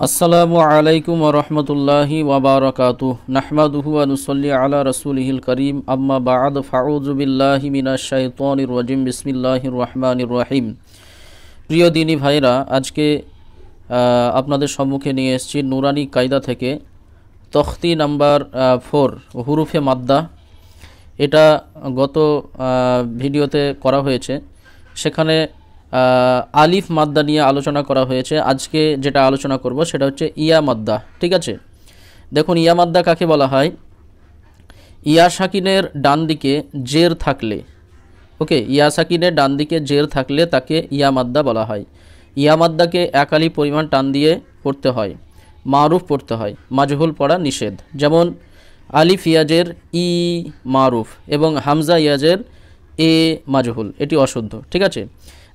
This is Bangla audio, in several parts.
আসসালামু আলাইকুম ওয়া রাহমাতুল্লাহি ওয়া বারাকাতুহু নাহমাদুহু ওয়া নুসাল্লি আলা রাসূলিহিল কারীম আম্মা বা'দ ফাউযু বিল্লাহি মিনাশ শাইতানির রাজিম বিসমিল্লাহির রহমানির রহিম। প্রিয় দিনী ভাইরা, আজকে আপনাদের সম্মুখে নিয়ে এসেছি নুরানি কায়দা থেকে তখতি নাম্বার 4 হুরুফে মাদ্দা। এটা গত ভিডিওতে করা হয়েছে, সেখানে আলিফ মাদ্দা নিয়ে আলোচনা করা হয়েছে। আজকে যেটা আলোচনা করব সেটা হচ্ছে ইয়া মাদ্দা। ঠিক আছে, দেখুন ইয়া মাদ্দা কাকে বলা হয়। ইয়া সাকিনের ডান দিকে জের থাকলে, ওকে, ইয়া সাকিনের ডান দিকে জের থাকলে তাকে ইয়া মাদ্দা বলা হয়। ইয়া মাদ্দাকে এক আলিফ পরিমাণ টান দিয়ে পড়তে হয়, মারুফ পড়তে হয়, মাজহুল পড়া নিষেধ। যেমন আলিফ ইয়াজের ই মারুফ এবং হামজা ইয়াজের এ মাজহুল, এটি অশুদ্ধ। ঠিক আছে,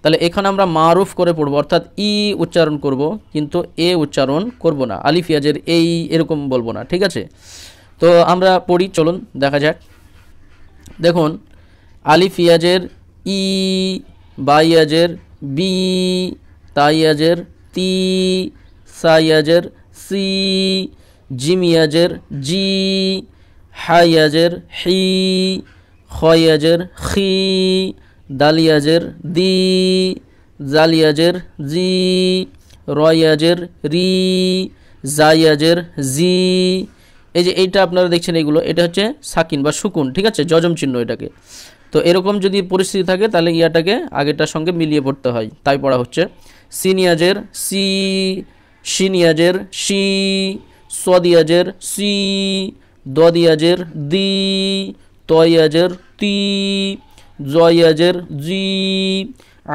তাহলে এখানে আমরা মারুফ করে পড়ব, অর্থাৎ ই উচ্চারণ করব, কিন্তু এ উচ্চারণ করব না। আলিফ ইয়াজের এই এরকম বলবো না। ঠিক আছে, তো আমরা পড়ি, চলুন দেখা যাক। দেখুন আলিফ ইয়াজের ই, বা ইয়াজের বি, তা ইয়াজের তি, সা ইয়াজের সি, জিম ইয়াজের জি, হা ইয়াজের হি, খ ইয়াজের খি, দাল ইয়াজের দি, জাল ইয়াজের জি, র ইয়াজের রি, জা ইয়াজের জি। এই যে এইটা আপনারা দেখছেন, এইগুলো এটা হচ্ছে সাকিন বা সুকুন। ঠিক আছে, যজম চিহ্ন এটাকে। তো এরকম যদি পরিস্থিতি থাকে তাহলে ইয়াটাকে আগেরটার সঙ্গে মিলিয়ে পড়তে হয়, তাই পড়া হচ্ছে। সিন ইয়াজের সি, শিন ইয়াজের শি, সদ ইয়াজের সি, দদ ইয়াজের দি, ত ইয়াজের তি, জ ইয়াজের জি,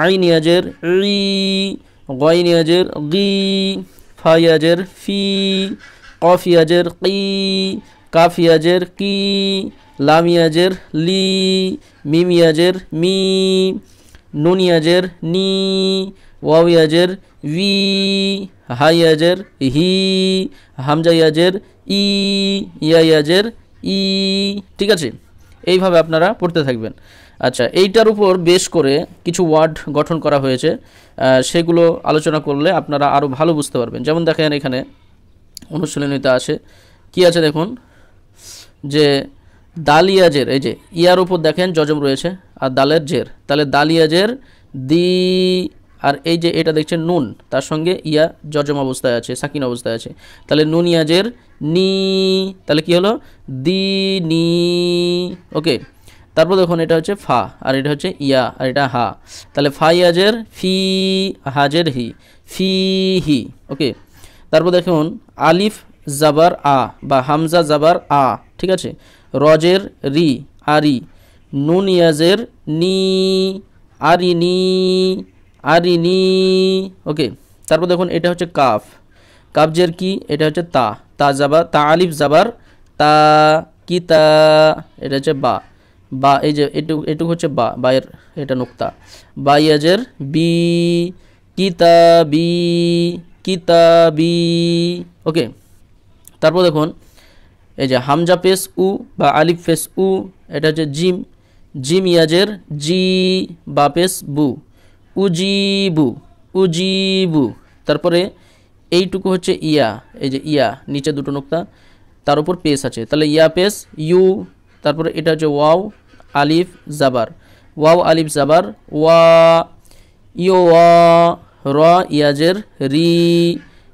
আইন ইয়াজের রি, গইন ইয়াজের গি, ফা ইয়াজের ফি, কফ ইয়াজের কি, কাফ ইয়াজের কি, লাম ইয়াজের লি, মিম ইয়াজের মি, নুন ইয়াজের নি, ওয়াও ইয়াজের উই, হা ইয়াজের হি, হামজা ইয়াজের ই, ইয়া ইয়াজের ই। ঠিক আছে, এইভাবে আপনারা পড়তে থাকবেন। আচ্ছা, এইটার উপর বেশ করে কিছু ওয়ার্ড গঠন করা হয়েছে, সেগুলো আলোচনা করলে আপনারা আরও ভালো বুঝতে পারবেন। যেমন দেখেন এখানে অনুশীলনীতে আসে কি আছে, দেখুন যে দালিয়াজের, এই যে ইয়ার উপর দেখেন যজম রয়েছে আর দালের জের, তাহলে দালিয়াজের দি, আর এই যে এটা দেখছেন নুন, তার সঙ্গে ইয়া যজম অবস্থায় আছে, সাকিন অবস্থায় আছে, তাহলে নুন ইয়াজের নি, তাহলে কি হলো দি নি। ওকে, তারপর দেখুন এটা হচ্ছে ফা, আর এটা হচ্ছে ইয়া, আর এটা হা, তাহলে ফা ইয়াজের ফি, হাজের হি, ফি হি। ওকে, তারপর দেখুন আলিফ জাবার আ বা হামজা জাবার আ। ঠিক আছে, রজের রি, আরি, নুন ইয়াজের নি, আরিনি, আরিনি। ওকে, তারপর দেখুন এটা হচ্ছে কাফ, কাবজের কি, এটা হচ্ছে তা, তা জাবার, তা আলিফ জাবার তা, কি তা, এটা হচ্ছে বা, বা এই যে এটুকু হচ্ছে বা, বায়ের এটা নুক্তা, বা ইয়াজের বি, কিতাবি, কিতাবি। ওকে, তারপর দেখুন এই যে হামজা পেশ উ বা আলিফ পেশ উ, এটা হচ্ছে জিম, জিম ইয়াজের জি, বা পেশ বু, উজিবু, উজিবু। তারপরে এইটুকু হচ্ছে ইয়া, এই যে ইয়া নিচে দুটো নুক্তা, তার উপর পেশ আছে, তাহলে ইয়া পেশ ইউ। তারপরে এটা হচ্ছে ওয়াও আলিফ জাবার, ওয়াও আলিফ জাবার ওয়া, ইউ ওয়া, র ইয়াজের রি,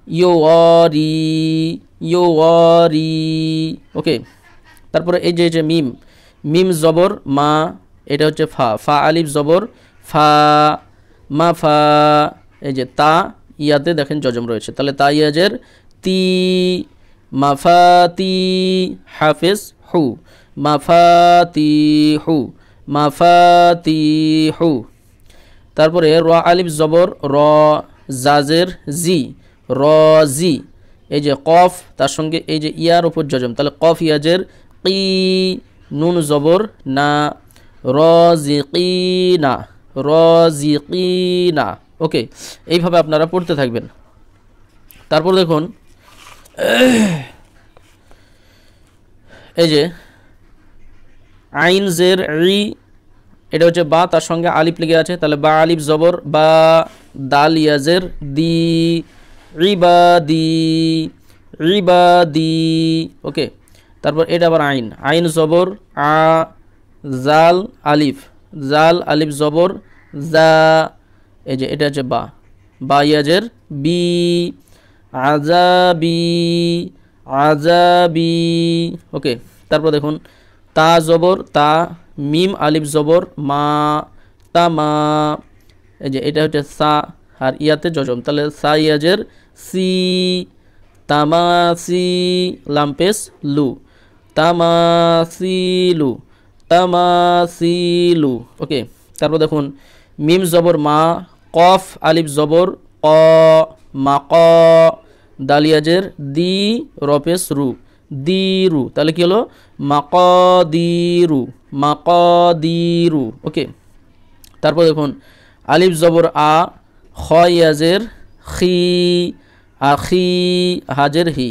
ইউ রি, ইউ রি। ওকে, তারপরে এই যে মিম, মিম জবর মা, এটা হচ্ছে ফা, ফা আলিফ জবর ফা, মা ফা। এই যে তা ইয়াতে দেখেন যজম রয়েছে, তাহলে তা ইয়াজের তি, মাফাতি, হাফেজ হু, মাফাতি হু, মাফাতি হু। তারপরে র আলিফ জবর র, জাজের জি, র জি। এই যে কফ, তার সঙ্গে এই যে ইয়ার উপর যজম, তাহলে কফ ইয়াজের কি, নুন জবর না, রাজিকিনা, রাজিকিনা। ওকে, এইভাবে আপনারা পড়তে থাকবেন। তারপর দেখুন এই যে আইন জের রি, এটা হচ্ছে বা, তার সঙ্গে আলিফ লেগে আছে, তাহলে বা আলিফ জবর বা, দাল ইয়াজের দি, ইবাদি ইবাদি। ওকে, তারপর এটা আবার আইন, আইন জবর আ, জাল আলিফ, জাল আলিফ জবর জা, এই যে এটা হচ্ছে বা, বা ইয়াজের বি, আজাবি আজাবি। ওকে, তারপর দেখুন তা জবর তা, মিম আলিফ জবর মা, তামা, এই যে এটা হচ্ছে সা আর ইয়াতে জজম, তাহলে সা ইয়াজের সি, তামাসি লাম্পেস লু, তামাসিলু তামাসিলু। ওকে, তারপর দেখুন মিম জবর মা, কফ আলিফ জবর ক, মা ক, দালিয়াজের দি, রপেস রু, দিরু, তাহলে কি হলো মাকাদিরু মাকাদিরু। ওকে, তারপর দেখুন আলিফ জবর আ, খ ইয়াজের খি, আখি হাজের হি,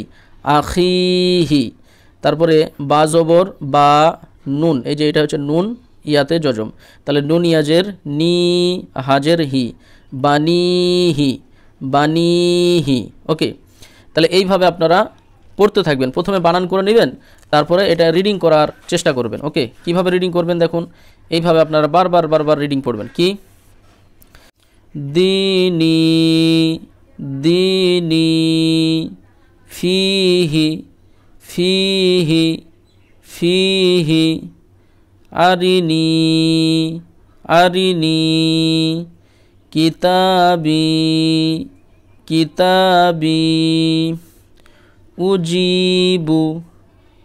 আখিহি। তারপরে বা জবর বা, নুন, এই যে এটা হচ্ছে নুন ইয়াতে জজম, তাহলে নুন ইয়াজের নি, হাজের হি, বানিহি বানিহি। ওকে, তাহলে এইভাবে আপনারা পড়তে থাকবেন, প্রথমে বানান করে নেবেন, তারপরে এটা রিডিং করার চেষ্টা করবেন। ওকে, কিভাবে রিডিং করবেন দেখুন, এইভাবে আপনারা বারবার বারবার রিডিং পড়বেন। কি দিনি দিনি, ফিহি ফিহি ফিহি, আরিনি আরিনি, কিতাবি কিতাবি, উজিবু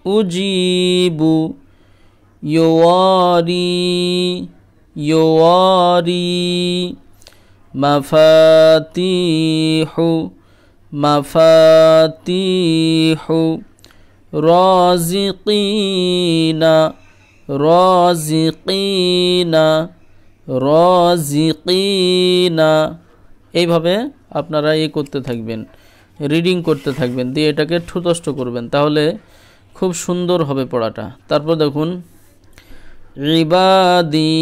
উজিবু, ইওয়ারি ইওয়ারি, মাফাতিহু মাফাতিহু, রাজিকিনা রাজিকিনা রাজিকিনা। এইভাবে আপনারা করতে থাকবেন, রিডিং করতে থাকবেন, দিয়ে এটাকে ঠুতস্থ করবেন, তাহলে খুব সুন্দর হবে পড়াটা। তারপর দেখুন ইবাদি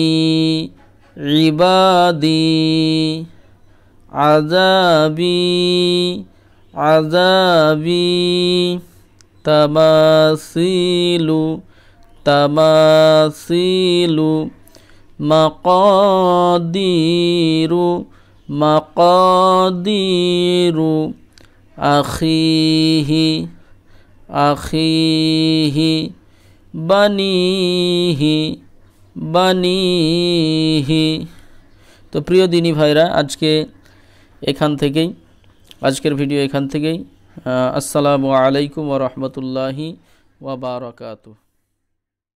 ইবাদি, আযাবি আযাবি, তামাসিলু তামাসিলু, মাকাদিরু মাকাদিরু, আখিহি আখিহি, বানিহি বানিহি। তো প্রিয় দিনী ভাইরা, আজকের ভিডিও এখান থেকেই। আসসালামু আলাইকুম ওয়া রাহমাতুল্লাহি ওয়া বারাকাতুহু।